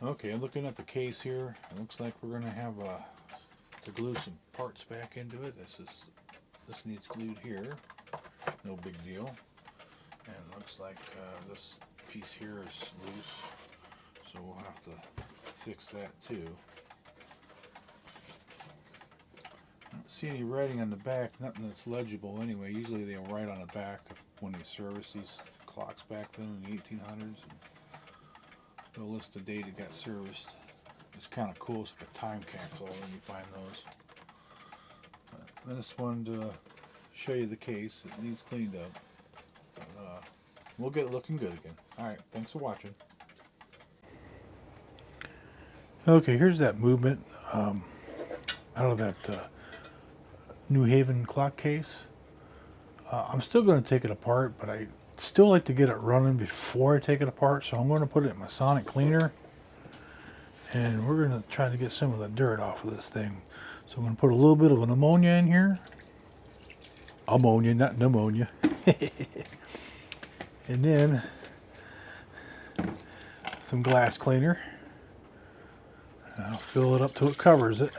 Okay, I'm looking at the case here. It looks like we're gonna have to glue some parts back into it. This needs glued here. No big deal. And it looks like this piece here is loose, so we'll have to fix that too. I don't see any writing on the back. Nothing that's legible anyway. Usually they'll write on the back when they service these clocks back then in the 1800s. They'll list the date it got serviced. It's kind of cool. It's like a time capsule when you find those. I just wanted to show you the case. It needs cleaned up. But, we'll get it looking good again. Alright, thanks for watching. Okay, here's that movement out of that New Haven clock case. I'm still going to take it apart, but I still like to get it running before I take it apart, so I'm going to put it in my sonic cleaner, and we're going to try to get some of the dirt off of this thing. So I'm going to put a little bit of an ammonia in here. Ammonia, not pneumonia. And then some glass cleaner. And I'll fill it up till it covers it.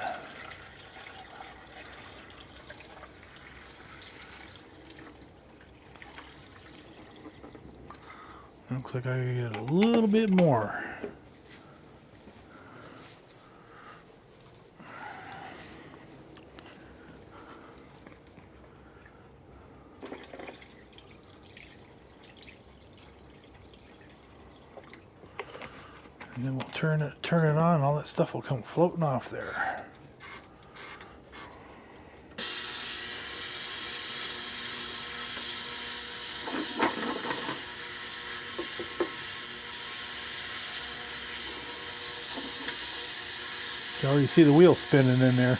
Looks like I get a little bit more. And then we'll turn it on, and all that stuff will come floating off there. You already see the wheel spinning in there.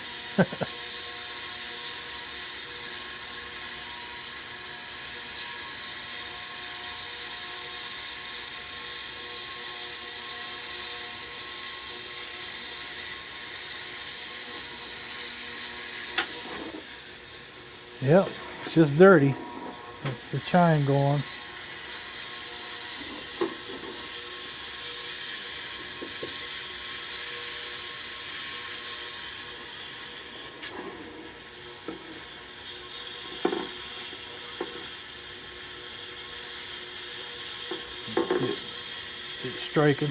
Yep, it's just dirty. That's the chime going. It's striking.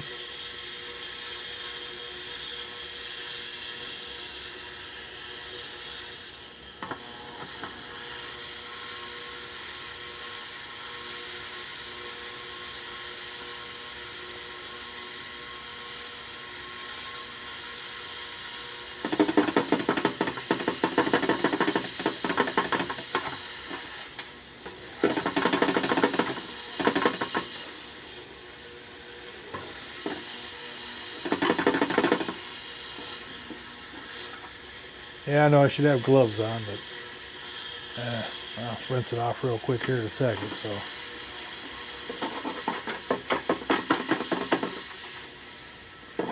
Yeah, I know I should have gloves on, but I'll rinse it off real quick here in a second. So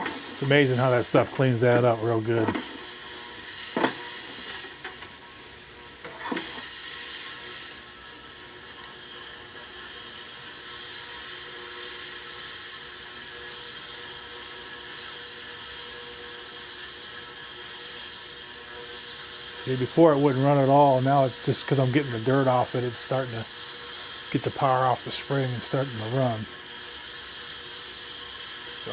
it's amazing how that stuff cleans that up real good. See, before it wouldn't run at all. Now it's just because I'm getting the dirt off it. It's starting to get the power off the spring and starting to run. So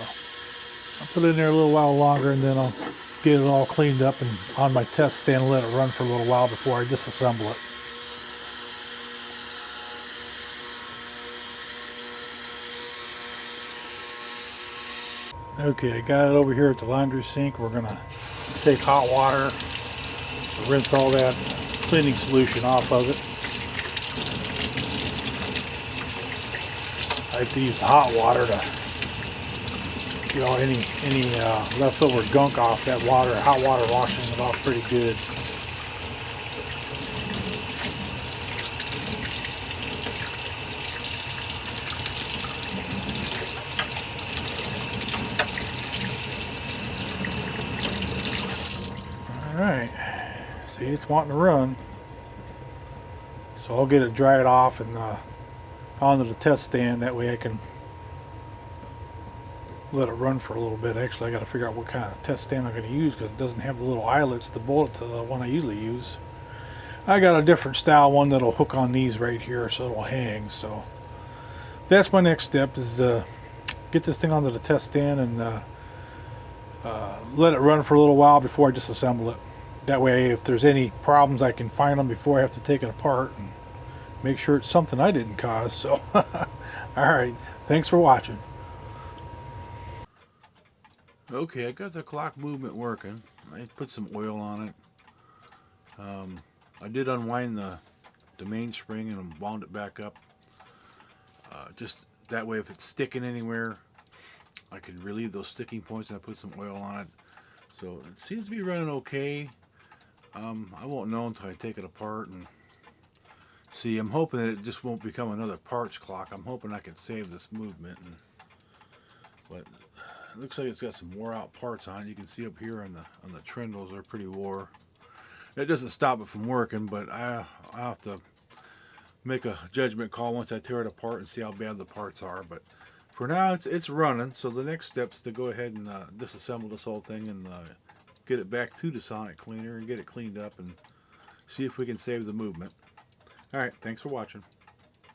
I'll put it in there a little while longer, and then I'll get it all cleaned up and on my test stand and let it run for a little while before I disassemble it. Okay, I got it over here at the laundry sink. We're gonna take hot water, rinse all that cleaning solution off of it. I like to use the hot water to get all any leftover gunk off that water. Hot water washing it off pretty good. Alright, see, it's wanting to run. So I'll get it dried off and onto the test stand. That way I can let it run for a little bit. Actually, I got to figure out what kind of test stand I'm going to use because it doesn't have the little eyelets to bolt to the one I usually use. I got a different style one that'll hook on these right here so it'll hang. So that's my next step is to get this thing onto the test stand and let it run for a little while before I disassemble it. That way, if there's any problems, I can find them before I have to take it apart and make sure it's something I didn't cause. So, all right, thanks for watching. Okay, I got the clock movement working. I put some oil on it. I did unwind the mainspring and wound it back up. Just that way, if it's sticking anywhere, I could relieve those sticking points, and I put some oil on it. So it seems to be running okay. I won't know until I take it apart and see. I'm hoping that it just won't become another parts clock. I'm hoping I can save this movement. But it looks like it's got some wore out parts on it. You can see up here on the trindles, they're pretty wore. It doesn't stop it from working, but I'll have to make a judgment call once I tear it apart and see how bad the parts are. But for now, it's running. So the next step is to go ahead and disassemble this whole thing and get it back to the Sonic Cleaner and get it cleaned up and see if we can save the movement. All right, thanks for watching.